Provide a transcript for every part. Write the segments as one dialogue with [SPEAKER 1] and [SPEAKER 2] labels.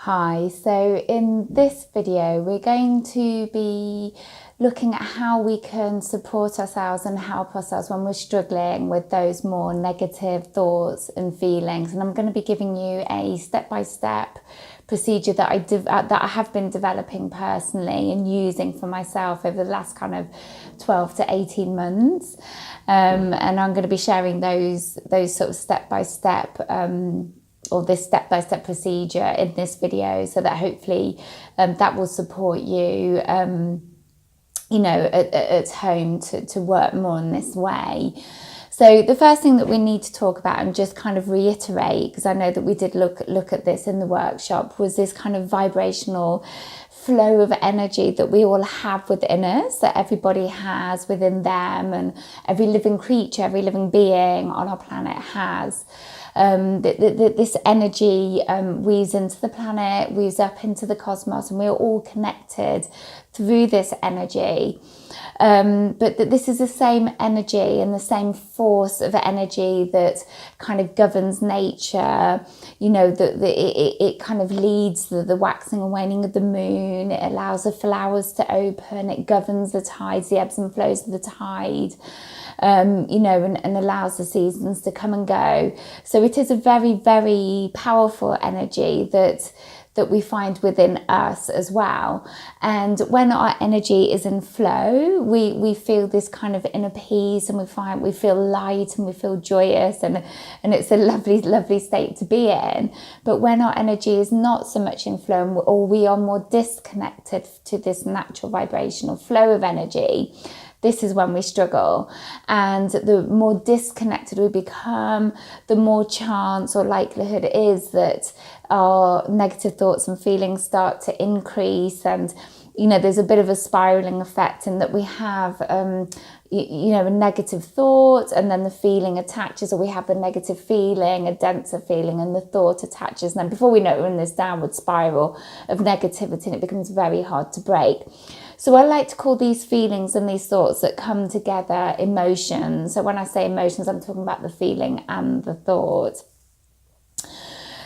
[SPEAKER 1] Hi, so in this video we're going to be looking at how we can support ourselves and help ourselves when we're struggling with those more negative thoughts and feelings. And I'm going to be giving you a step-by-step procedure that I have been developing personally and using for myself over the last kind of 12 to 18 months. And I'm going to be sharing those sort of step-by-step or this step-by-step procedure in this video, so that hopefully that will support you, at home to work more in this way. So the first thing that we need to talk about and just kind of reiterate, because I know that we did look at this in the workshop, was this kind of vibrational flow of energy that we all have within us, that everybody has within them, and every living creature, every living being on our planet has. This energy weaves into the planet, weaves up into the cosmos, and we're all connected through this energy. But this is the same energy and the same force of energy that kind of governs nature. It kind of leads the waxing and waning of the moon. It allows the flowers to open. It governs the tides, the ebbs and flows of the tide. And allows the seasons to come and go. So it is a very, very powerful energy that we find within us as well. And when our energy is in flow, we feel this kind of inner peace, and we feel light and we feel joyous, and it's a lovely, lovely state to be in. But when our energy is not so much in flow, or we are more disconnected to this natural vibrational flow of energy, this is when we struggle. And the more disconnected we become, the more chance or likelihood it is that our negative thoughts and feelings start to increase. And there's a bit of a spiraling effect in that we have a negative thought, and then the feeling attaches, or we have the negative feeling, a denser feeling, and the thought attaches. And then before we know it, we're in this downward spiral of negativity, and it becomes very hard to break. So I like to call these feelings and these thoughts that come together emotions. So when I say emotions, I'm talking about the feeling and the thought.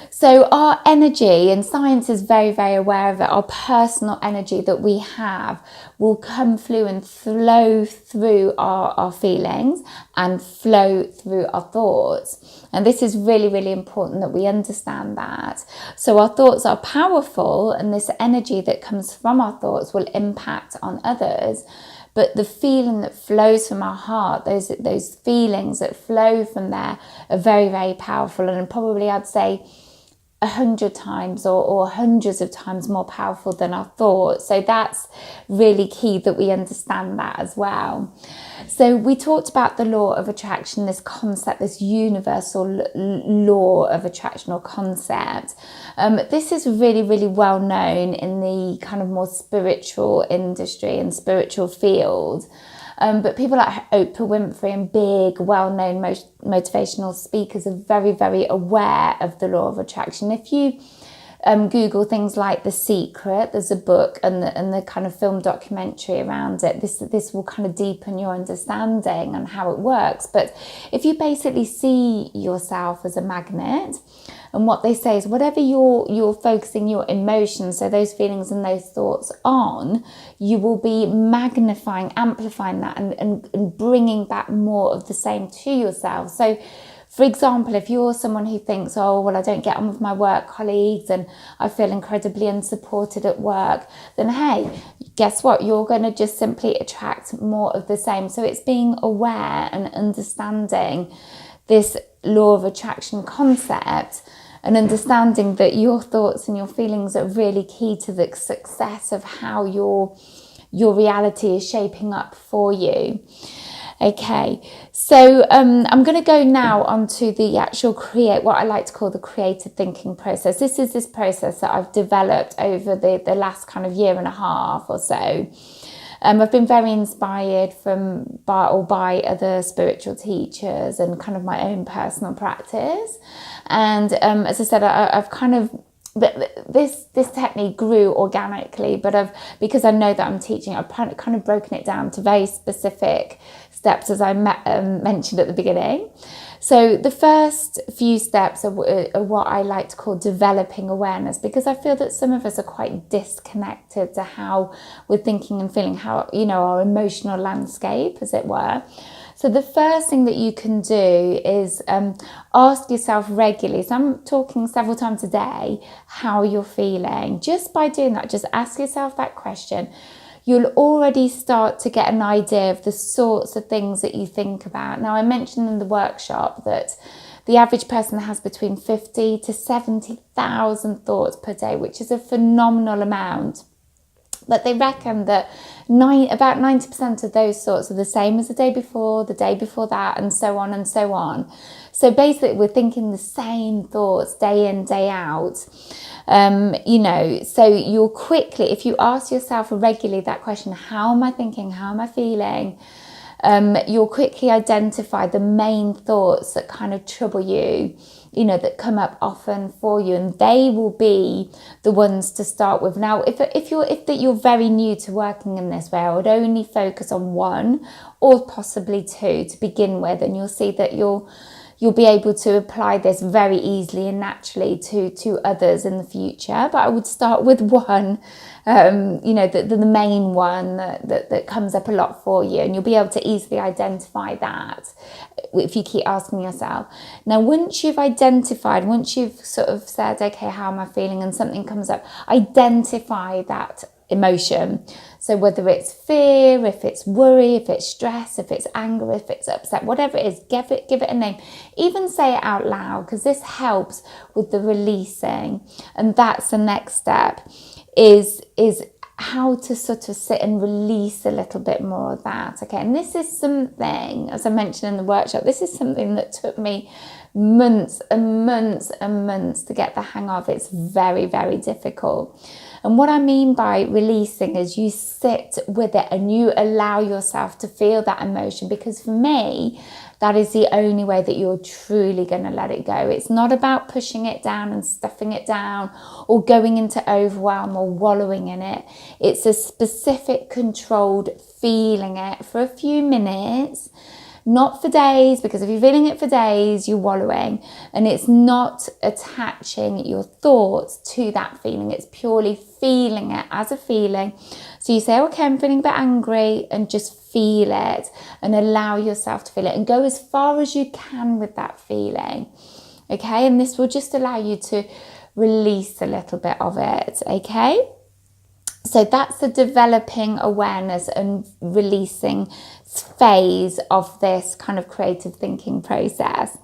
[SPEAKER 1] So our energy, and science is very, very aware of it, our personal energy that we have will come through and flow through our feelings and flow through our thoughts. And this is really, really important that we understand that. So our thoughts are powerful, and this energy that comes from our thoughts will impact on others. But the feeling that flows from our heart, those feelings that flow from there are very, very powerful. And probably I'd say 100 times or hundreds of times more powerful than our thoughts. So that's really key that we understand that as well. So we talked about the law of attraction, this concept, this universal law of attraction or concept. This is really, really well known in the kind of more spiritual industry and spiritual field. But people like Oprah Winfrey and big, well-known motivational speakers are very, very aware of the law of attraction. If you Google things like The Secret, there's a book and the kind of film documentary around it. This will kind of deepen your understanding on how it works. But if you basically see yourself as a magnet, and what they say is whatever you're focusing your emotions, so those feelings and those thoughts on, you will be magnifying, amplifying that and bringing back more of the same to yourself. So for example, if you're someone who thinks, oh, well, I don't get on with my work colleagues and I feel incredibly unsupported at work, then hey, guess what? You're going to just simply attract more of the same. So it's being aware and understanding this law of attraction concept, and understanding that your thoughts and your feelings are really key to the success of how your reality is shaping up for you. Okay, so I'm going to go now onto the actual what I like to call the creative thinking process. This is this process that I've developed over the last kind of year and a half or so. I've been very inspired by other spiritual teachers and kind of my own personal practice. And as I said, I've kind of this technique grew organically, but because I know that I'm teaching, I've kind of broken it down to very specific steps, as I mentioned at the beginning. So the first few steps are what I like to call developing awareness, because I feel that some of us are quite disconnected to how we're thinking and feeling, how, our emotional landscape, as it were. So the first thing that you can do is ask yourself regularly, so I'm talking several times a day, how you're feeling. Just by doing that, just ask yourself that question. You'll already start to get an idea of the sorts of things that you think about. Now, I mentioned in the workshop that the average person has between 50 to 70,000 thoughts per day, which is a phenomenal amount. But they reckon that about 90% of those thoughts are the same as the day before that, and so on and so on. So basically, we're thinking the same thoughts day in, day out. So you'll quickly, if you ask yourself regularly that question, how am I thinking? How am I feeling? You'll quickly identify the main thoughts that kind of trouble you, that come up often for you, and they will be the ones to start with. Now, if you're very new to working in this way, I would only focus on one or possibly two to begin with, and you'll see that you'll be able to apply this very easily and naturally to others in the future. But I would start with one, the main one that comes up a lot for you, and you'll be able to easily identify that if you keep asking yourself. Now, once you've sort of said, okay, how am I feeling, and something comes up, identify that emotion. So whether it's fear, if it's worry, if it's stress, if it's anger, if it's upset, whatever it is, give it a name. Even say it out loud, because this helps with the releasing. And that's the next step, is how to sort of sit and release a little bit more of that. Okay, and this is something, as I mentioned in the workshop, this is something that took me months and months and months to get the hang of. It's very, very difficult. And what I mean by releasing is you sit with it and you allow yourself to feel that emotion, because for me, that is the only way that you're truly going to let it go. It's not about pushing it down and stuffing it down or going into overwhelm or wallowing in it. It's a specific, controlled feeling it for a few minutes, not for days, because if you're feeling it for days, you're wallowing, and it's not attaching your thoughts to that feeling. It's purely feeling it as a feeling. So you say, okay, I'm feeling a bit angry, and just feel it and allow yourself to feel it and go as far as you can with that feeling. Okay, and this will just allow you to release a little bit of it. Okay. So that's the developing awareness and releasing phase of this kind of creative thinking process.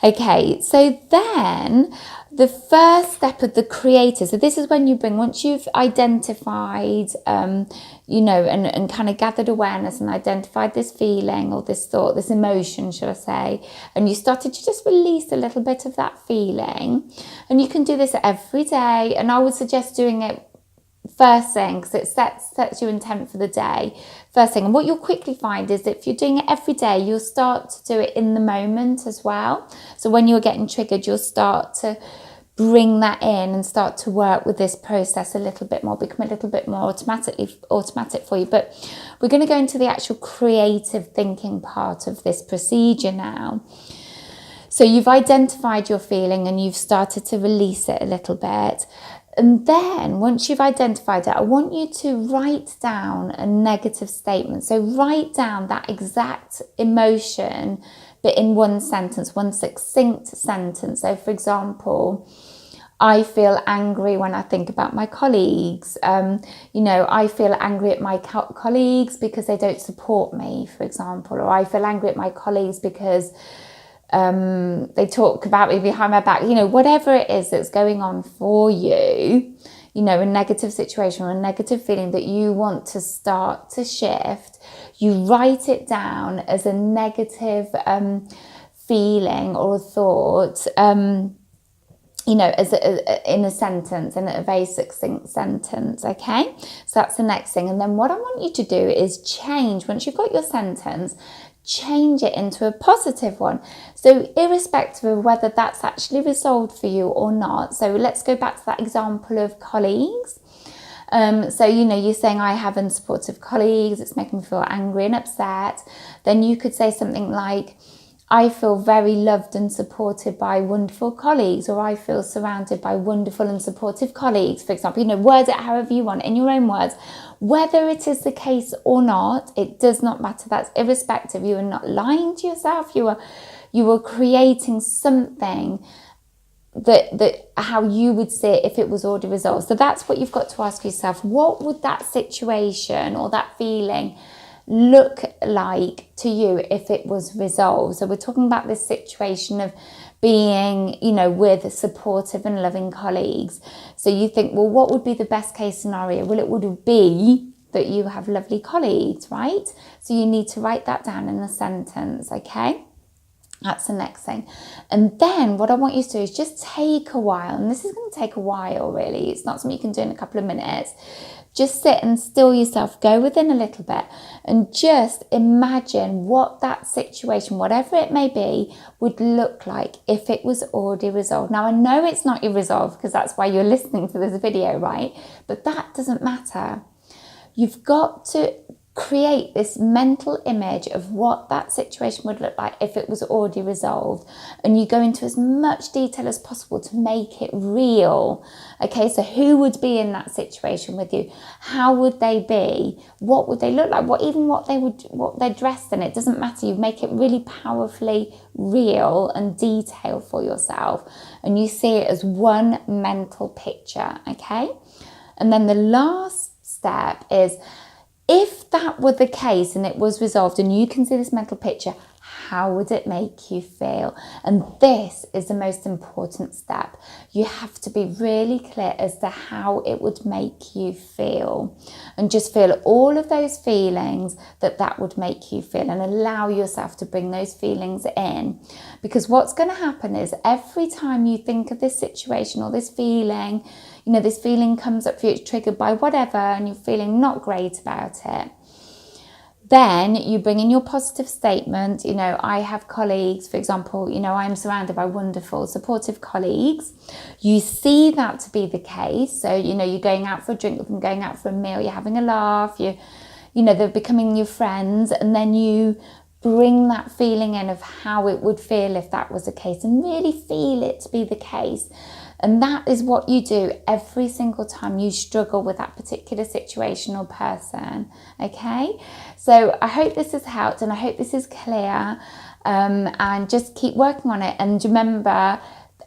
[SPEAKER 1] Okay, so then the first step of the creator, so this is when once you've identified, and kind of gathered awareness and identified this feeling or this thought, this emotion, should I say, and you started to just release a little bit of that feeling. And you can do this every day, and I would suggest doing it first thing, because it sets your intent for the day first thing. And what you'll quickly find is that if you're doing it every day, you'll start to do it in the moment as well. So when you're getting triggered, you'll start to bring that in and start to work with this process a little bit more, become a little bit more automatic for you. But we're going to go into the actual creative thinking part of this procedure now. So you've identified your feeling and you've started to release it a little bit. And then once you've identified it, I want you to write down a negative statement. So write down that exact emotion, but in one sentence, one succinct sentence. So for example, I feel angry when I think about my colleagues. I feel angry at my colleagues because they don't support me, for example. Or I feel angry at my colleagues because they talk about me behind my back, whatever it is that's going on for you, a negative situation or a negative feeling that you want to start to shift, you write it down as a negative feeling or a thought, in a sentence, in a very succinct sentence, okay? So that's the next thing. And then what I want you to do is change, once you've got your sentence, change it into a positive one. So irrespective of whether that's actually resolved for you or not. So let's go back to that example of colleagues. So, you're saying I have unsupportive colleagues, it's making me feel angry and upset. Then you could say something like, I feel very loved and supported by wonderful colleagues, or I feel surrounded by wonderful and supportive colleagues, for example. Word it however you want, in your own words. Whether it is the case or not, it does not matter. That's irrespective. You are not lying to yourself. You are creating something that how you would see it if it was already resolved. So that's what you've got to ask yourself. What would that situation or that feeling look like to you if it was resolved? So we're talking about this situation of being, with supportive and loving colleagues. So you think, well, what would be the best case scenario? Well, it would be that you have lovely colleagues, right? So you need to write that down in a sentence, okay? That's the next thing. And then what I want you to do is just take a while, and this is going to take a while, really. It's not something you can do in a couple of minutes. Just sit and still yourself, go within a little bit, and just imagine what that situation, whatever it may be, would look like if it was already resolved. Now, I know it's not resolved because that's why you're listening to this video, right? But that doesn't matter. You've got to create this mental image of what that situation would look like if it was already resolved, and you go into as much detail as possible to make it real. Okay, so who would be in that situation with you? How would they be? What would they look like? What they're dressed in? It doesn't matter. You make it really powerfully real and detailed for yourself, and you see it as one mental picture. Okay, and then the last step is, if that were the case and it was resolved and you can see this mental picture, how would it make you feel? And this is the most important step. You have to be really clear as to how it would make you feel, and just feel all of those feelings that would make you feel, and allow yourself to bring those feelings in. Because what's going to happen is every time you think of this situation or this feeling, this feeling comes up for you, it's triggered by whatever, and you're feeling not great about it. Then you bring in your positive statement. I have colleagues, for example, I'm surrounded by wonderful, supportive colleagues. You see that to be the case. So, you're going out for a drink with them, going out for a meal, you're having a laugh, they're becoming your friends, and then you bring that feeling in of how it would feel if that was the case, and really feel it to be the case. And that is what you do every single time you struggle with that particular situation or person, okay? So I hope this has helped, and I hope this is clear, and just keep working on it. And remember,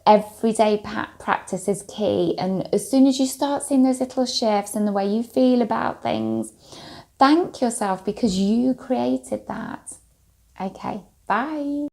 [SPEAKER 1] everyday practice is key. And as soon as you start seeing those little shifts in the way you feel about things, thank yourself, because you created that. Okay, bye.